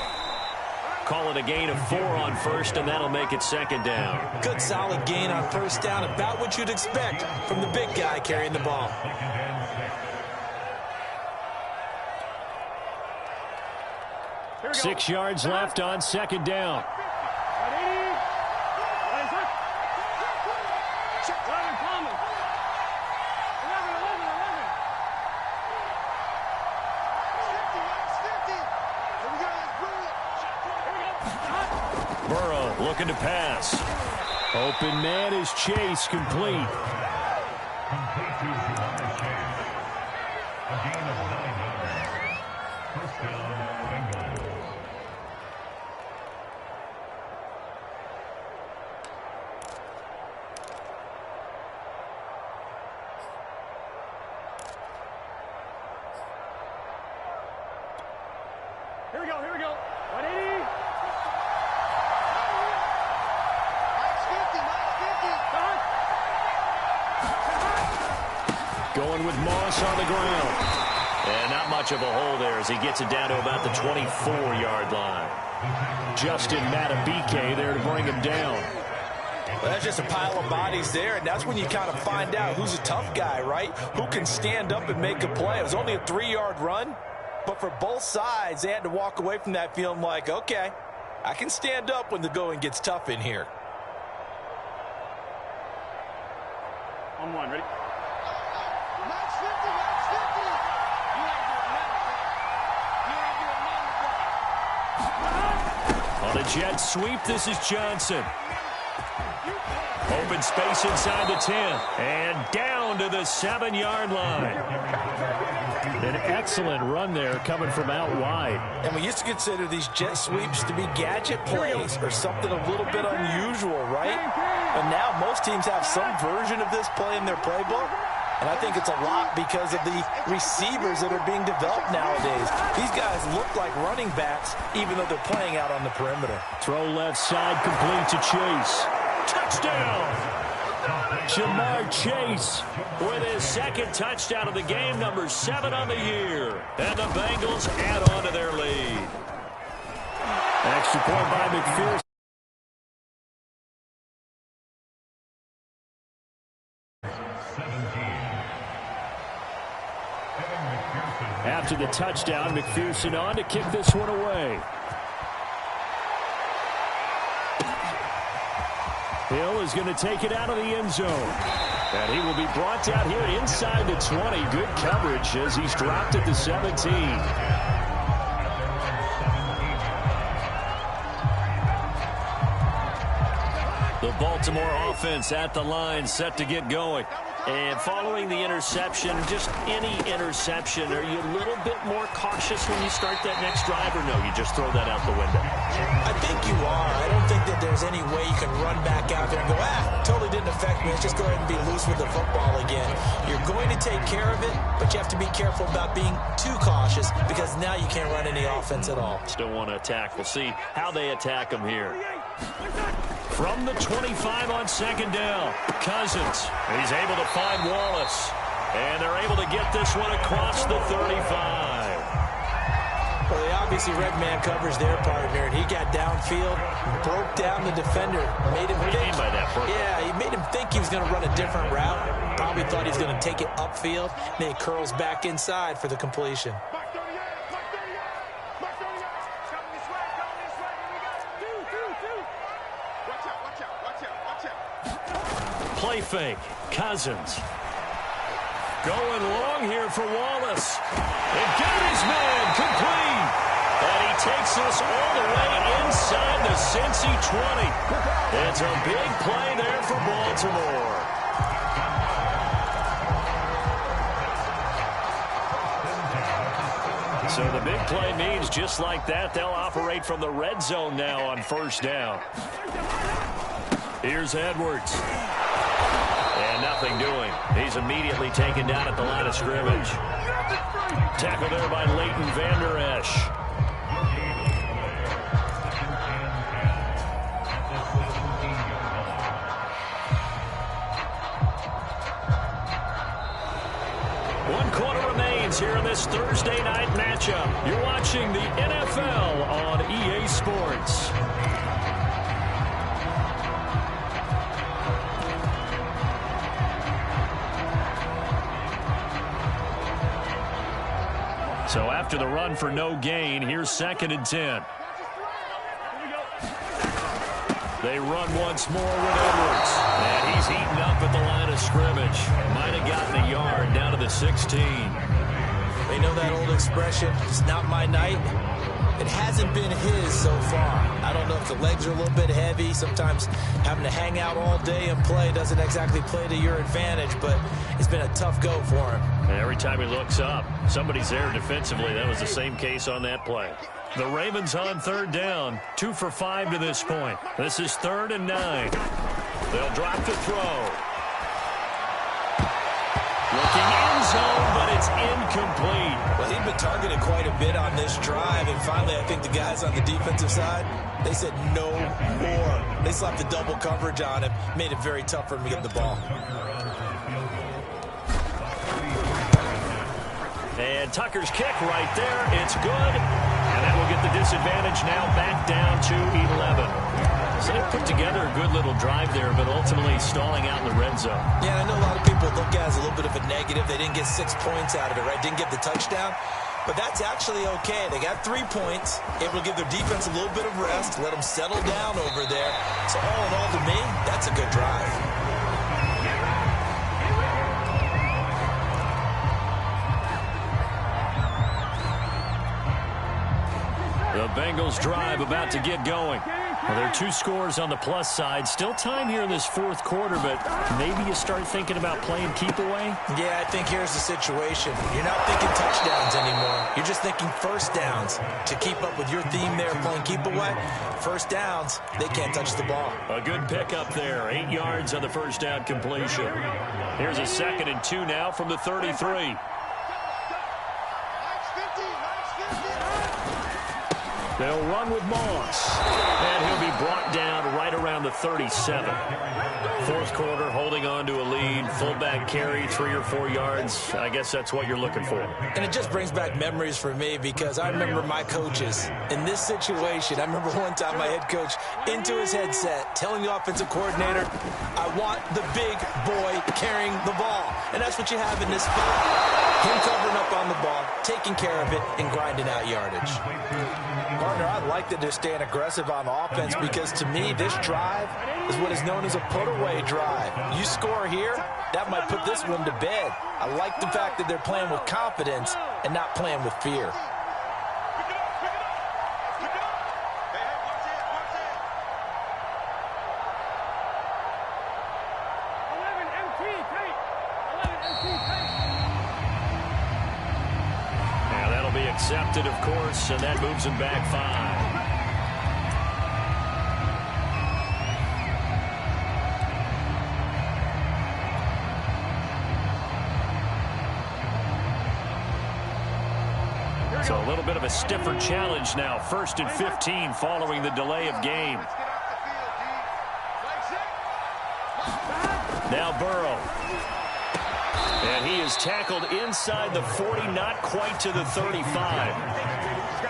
Call it a gain of 4 on 1st, and that'll make it 2nd down. Good solid gain on 1st down, about what you'd expect from the big guy carrying the ball. Go. 6 yards left on 2nd down. Burrow looking to pass. Open man is Chase, complete. Here we go. 180. Going with Moss on the ground. And not much of a hole there as he gets it down to about the 24-yard line. Justin Matabike there to bring him down. Well, that's just a pile of bodies there, and that's when you kind of find out who's a tough guy, right? Who can stand up and make a play. It was only a 3-yard run, but for both sides, they had to walk away from that feeling like, okay, I can stand up when the going gets tough in here. On 1, ready? On a jet sweep, this is Johnson. Open space inside the 10. And down to the 7-yard line. An excellent run there coming from out wide. And we used to consider these jet sweeps to be gadget plays or something a little bit unusual, right? But now most teams have some version of this play in their playbook. And I think it's a lot because of the receivers that are being developed nowadays. These guys look like running backs, even though they're playing out on the perimeter. Throw left side complete to Chase. Touchdown! Jamar Chase with his second touchdown of the game, number 7 on the year. And the Bengals add on to their lead. Extra point by McPherson. After the touchdown, McPherson on to kick this one away. Hill is going to take it out of the end zone. And he will be brought down here inside the 20. Good coverage as he's dropped at the 17. The Baltimore offense at the line, set to get going. And following the interception, just any interception, are you a little bit more cautious when you start that next drive, or no, you just throw that out the window? I think you are. I don't think that there's any way you can run back out there and go, totally didn't affect me. Let's just go ahead and be loose with the football again. You're going to take care of it, but you have to be careful about being too cautious because now you can't run any offense at all. Still want to attack. We'll see how they attack them here. From the 25 on second down, Cousins. He's able to find Wallace. And they're able to get this one across the 35. Well, they obviously read man coverage their partner, and he got downfield, broke down the defender, made him think. What do you mean by that, Bert? Yeah, he made him think he was going to run a different route. Probably thought he was going to take it upfield, and then he curls back inside for the completion. Play fake. Cousins. Going long here for Wallace. And got his man complete. And he takes this all the way inside the Cincy 20. It's a big play there for Baltimore. So the big play means just like that, they'll operate from the red zone now on first down. Here's Edwards. And nothing doing. He's immediately taken down at the line of scrimmage. Tackle there by Leighton Vander Esch. One quarter remains here in this Thursday night matchup. You're watching the NFL on EA Sports. So after the run for no gain, here's 2nd and 10. They run once more with Edwards. And he's heating up at the line of scrimmage. Might have gotten a yard down to the 16. They know that old expression, it's not my night. It hasn't been his so far. I don't know if the legs are a little bit heavy. Sometimes having to hang out all day and play doesn't exactly play to your advantage, but it's been a tough go for him. And every time he looks up, somebody's there defensively. That was the same case on that play. The Ravens on third down, 2 for 5 to this point. This is 3rd and 9. They'll drop the throw. Looking end zone, but it's incomplete. Well, he'd been targeted quite a bit on this drive, and finally I think the guys on the defensive side, they said no more. They slapped the double coverage on him, made it very tough for him to get the ball. And Tucker's kick right there. It's good. And that will get the disadvantage now back down to 11. So they put together a good little drive there, but ultimately stalling out in the red zone. Yeah, I know a lot of people look at it as a little bit of a negative. They didn't get 6 points out of it, right? Didn't get the touchdown. But that's actually okay. They got 3 points, able to give their defense a little bit of rest, let them settle down over there. So all in all, to me, that's a good drive. The Bengals drive about to get going. Well, there are 2 scores on the plus side. Still time here in this fourth quarter, but maybe you start thinking about playing keep away? Yeah, I think here's the situation. You're not thinking touchdowns anymore. You're just thinking first downs. To keep up with your theme there, playing keep away, first downs, they can't touch the ball. A good pickup there. 8 yards on the first down completion. Here's a 2nd and 2 now from the 33. They'll run with Moss. And he'll be brought down right around the 37. Fourth quarter, holding on to a lead. Fullback carry, 3 or 4 yards. I guess that's what you're looking for. And it just brings back memories for me because I remember my coaches in this situation. I remember one time my head coach into his headset telling the offensive coordinator, I want the big boy carrying the ball. And that's what you have in this spot. Him covering up on the ball, taking care of it, and grinding out yardage. Partner, I like that they're staying aggressive on offense because, to me, this drive is what is known as a put-away drive. You score here, that might put this one to bed. I like the fact that they're playing with confidence and not playing with fear. Accepted, of course, and that moves him back 5. So a little bit of a stiffer challenge now. 1st and 15 following the delay of game. Now Burrow. And he is tackled inside the 40, not quite to the 35.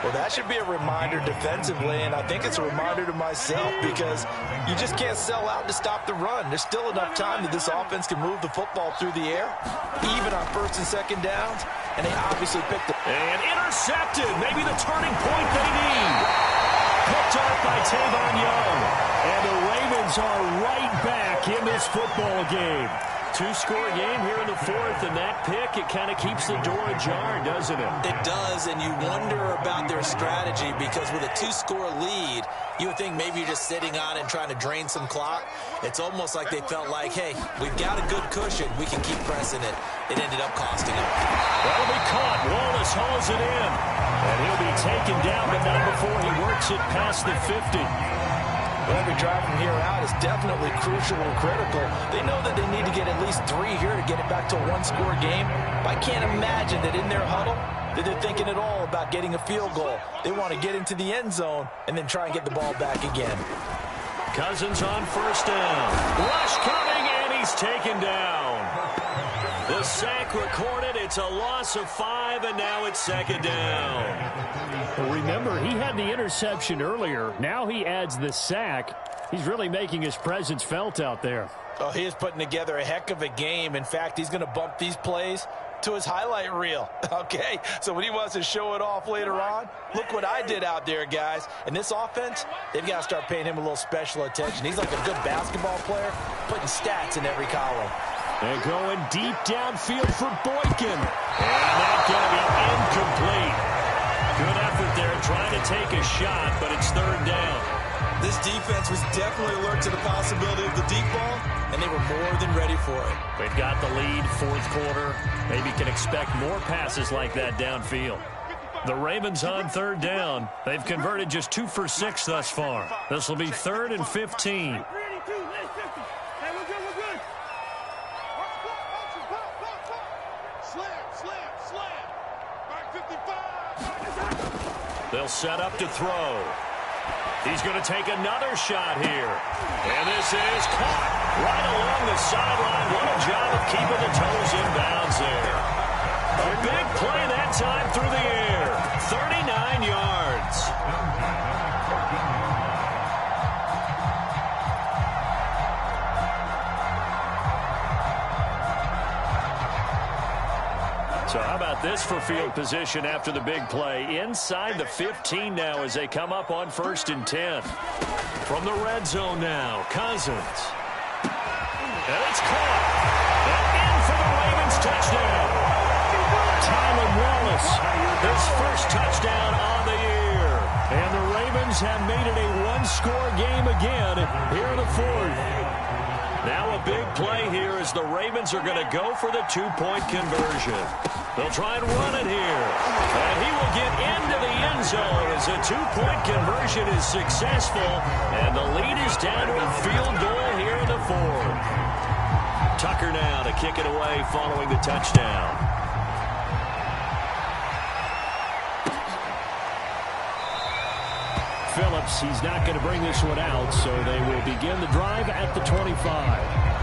Well, that should be a reminder defensively, and I think it's a reminder to myself because you just can't sell out to stop the run. There's still enough time that this offense can move the football through the air, even on 1st and 2nd downs, and they obviously picked it. And intercepted, maybe the turning point they need. Picked off by Tavon Young. And the Ravens are right back in this football game. 2-score game here in the 4th, and that pick, it kind of keeps the door ajar, doesn't it? It does, and you wonder about their strategy because with a 2-score lead, you would think maybe you're just sitting on it and trying to drain some clock. It's almost like they felt like, hey, we've got a good cushion. We can keep pressing it. It ended up costing them. That'll be caught. Wallace hauls it in. And he'll be taken down, but not before he works it past the 50. Well, every drive from here out is definitely crucial and critical. They know that they need to get at least 3 here to get it back to a 1-score game. But I can't imagine that in their huddle that they're thinking at all about getting a field goal. They want to get into the end zone and then try and get the ball back again. Cousins on 1st down. Rush coming, and he's taken down. The sack recorded. It's a loss of 5, and now it's 2nd down. Well, remember, he had the interception earlier. Now he adds the sack. He's really making his presence felt out there. Oh, he is putting together a heck of a game. In fact, he's going to bump these plays to his highlight reel. Okay, so when he wants to show it off later on, look what I did out there, guys. And this offense, they've got to start paying him a little special attention. He's like a good basketball player, putting stats in every column. And going deep downfield for Boykin. And that's going to be incomplete. Good effort there trying to take a shot, but it's 3rd down. This defense was definitely alert to the possibility of the deep ball, and they were more than ready for it. They've got the lead, 4th quarter. Maybe can expect more passes like that downfield. The Ravens on 3rd down. They've converted just 2 for 6 thus far. This will be 3rd and 15. They'll set up to throw. He's going to take another shot here. And this is caught right along the sideline. What a job of keeping the toes in bounds there. A big play that time through the air. 39 yards. So how about this for field position after the big play? Inside the 15 now as they come up on 1st and 10. From the red zone now, Cousins. And it's caught. And in for the Ravens touchdown. Tylan Wallace, his first touchdown on the year. And the Ravens have made it a 1-score game again here in the fourth. Now a big play here as the Ravens are going to go for the two-point conversion. They'll try and run it here. And he will get into the end zone as a two-point conversion is successful. And the lead is down to a field goal here in the fourth. Tucker now to kick it away following the touchdown. Phillips, he's not going to bring this one out, so they will begin the drive at the 25.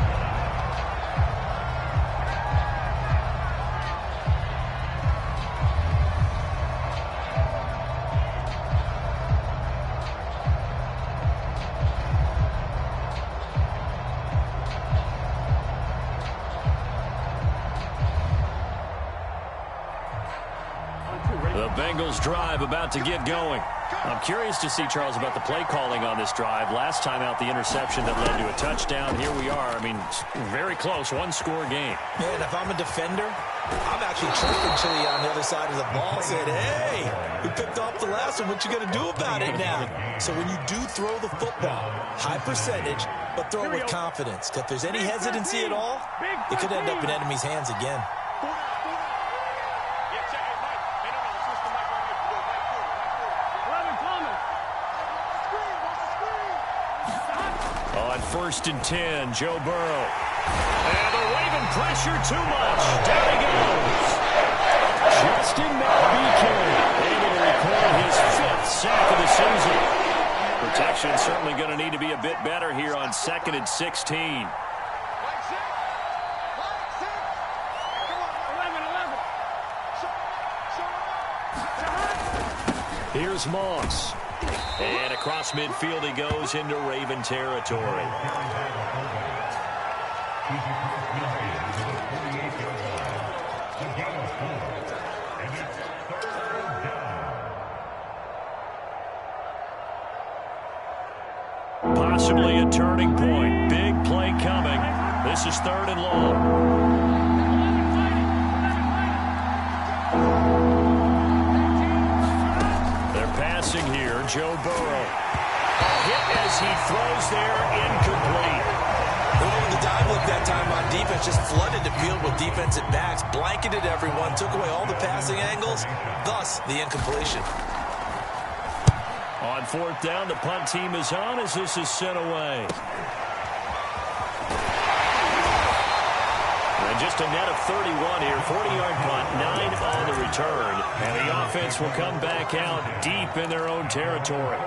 The Bengals drive about to get going. I'm curious to see, Charles, about the play calling on this drive. Last time out, the interception that led to a touchdown. Here we are. I mean, very close, one-score game. Man, if I'm a defender, I'm actually chirping Chili on the other side of the ball, saying, hey, we picked off the last one. What you going to do about it now? So when you do throw the football, high percentage, but throw it with confidence. If there's any hesitancy at all, it could end up in enemy's hands again. On 1st and 10, Joe Burrow. And the Raven pressure too much. Down he goes. Justin Malbeke Able to record his 5th sack of the season. Protection certainly going to need to be a bit better here on 2nd and 16. Here's Moss. And across midfield he goes into Raven territory. Possibly a turning point. Big play coming. This is 3rd and long. Here, Joe Burrow. A hit as he throws there, incomplete. The dive look that time on defense just flooded the field with defensive backs, blanketed everyone, took away all the passing angles, thus the incompletion. On 4th down, the punt team is on as this is sent away. And just a net of 31 here, 40-yard punt, 9 on the return. And the offense will come back out deep in their own territory.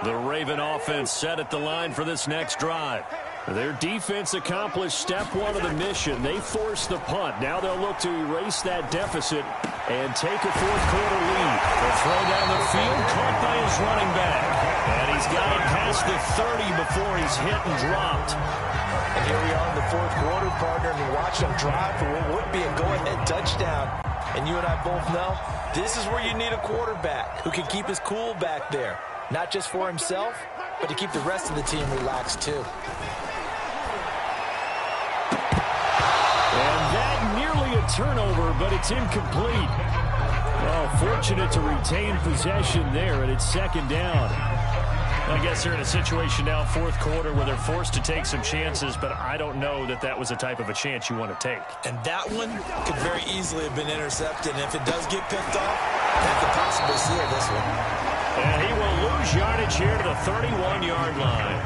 The Raven offense set at the line for this next drive. Their defense accomplished step 1 of the mission. They forced the punt. Now they'll look to erase that deficit and take a 4th quarter lead. They'll throw down the field, caught by his running back. And he's got it past the 30 before he's hit and dropped. And here we are in the 4th quarter, partner, and we watch them drive for what would be a go-ahead touchdown. And you and I both know this is where you need a quarterback who can keep his cool back there. Not just for himself, but to keep the rest of the team relaxed too. And that nearly a turnover, but it's incomplete. Well, fortunate to retain possession there, and it's 2nd down. I guess they're in a situation now, 4th quarter, where they're forced to take some chances, but I don't know that that was the type of a chance you want to take. And that one could very easily have been intercepted, and if it does get picked off, that could possibly seal this one. And he will lose yardage here to the 31-yard line.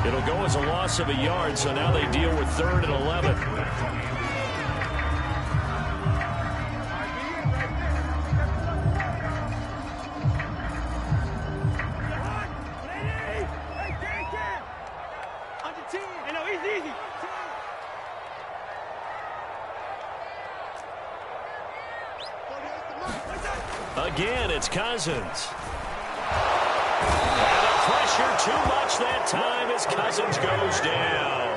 It'll go as a loss of a yard, so now they deal with 3rd and 11. Again, it's Cousins. And the pressure too much that time as Cousins goes down.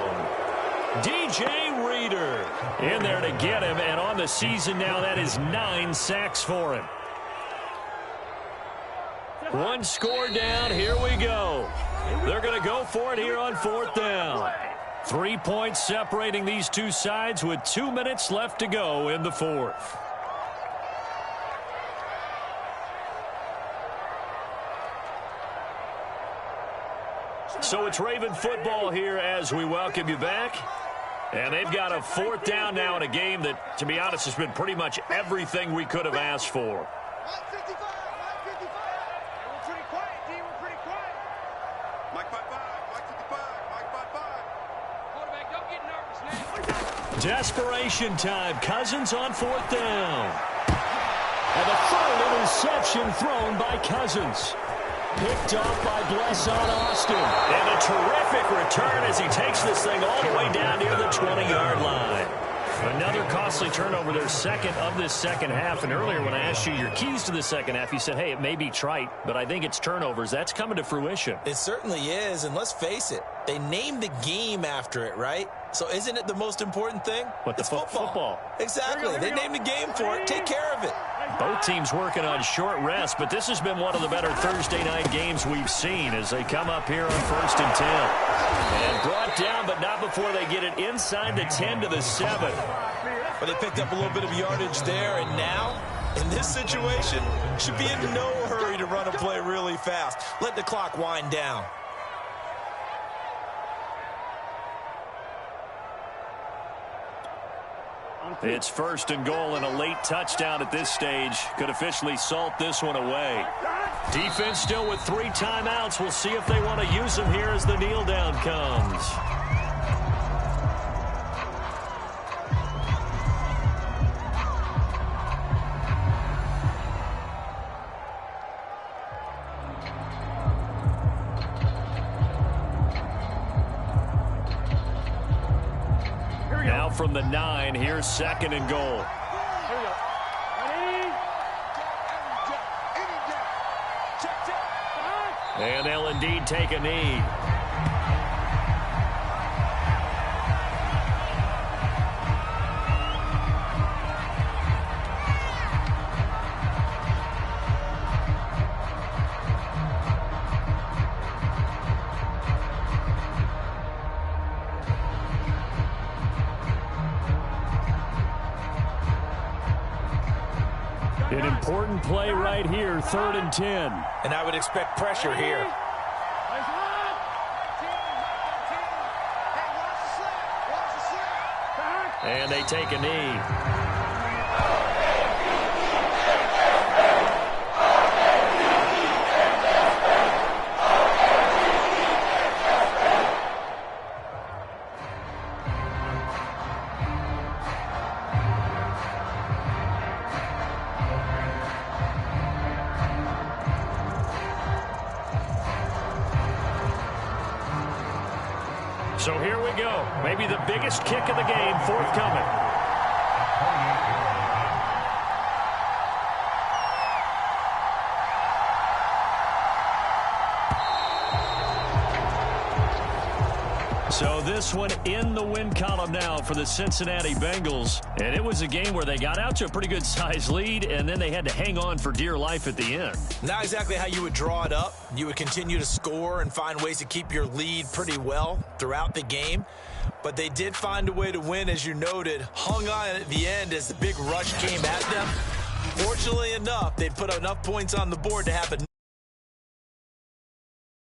DJ Reader in there to get him, and on the season now, that is 9 sacks for him. 1 score down, here we go. They're going to go for it here on 4th down. 3 points separating these two sides with 2 minutes left to go in the fourth. So it's Raven football here as we welcome you back. And they've got a fourth down now in a game that, to be honest, has been pretty much everything we could have asked for. 155, 155. We're pretty quiet, D. We're pretty quiet. Mike 55, Mike 55, Mike 55. Quarterback, don't get nervous now. Desperation time. Cousins on fourth down. And the third interception thrown by Cousins. Picked off by Blesson Austin. And a terrific return as he takes this thing all the way down near the 20-yard line. Another costly turnover, their second of this second half. And earlier when I asked you your keys to the second half, you said, hey, it may be trite, but I think it's turnovers. That's coming to fruition. It certainly is, and let's face it, they named the game after it, right? So isn't it the most important thing? What, the it's football. Exactly. They named the game for it. Take care of it. Both teams working on short rest, but this has been one of the better Thursday night games we've seen as they come up here on 1st and 10. And brought down, but not before they get it inside the 10 to the 7. But they picked up a little bit of yardage there, and now, in this situation, should be in no hurry to run a play really fast. Let the clock wind down. It's 1st and goal, and a late touchdown at this stage could officially salt this one away. Defense still with 3 timeouts. We'll see if they want to use them here as the kneel down comes. Now from the 9, here's 2nd and goal. Here we go. Ready? Check. And they'll indeed take a knee. An important play right here, 3rd and 10. And I would expect pressure here. And they take a knee. So here we go. Maybe the biggest kick of the game forthcoming. So this one in the win column now for the Cincinnati Bengals. And it was a game where they got out to a pretty good size lead, and then they had to hang on for dear life at the end. Not exactly how you would draw it up. You would continue to score and find ways to keep your lead pretty well throughout the game. But they did find a way to win, as you noted. Hung on at the end as the big rush came at them. Fortunately enough, they put enough points on the board to have a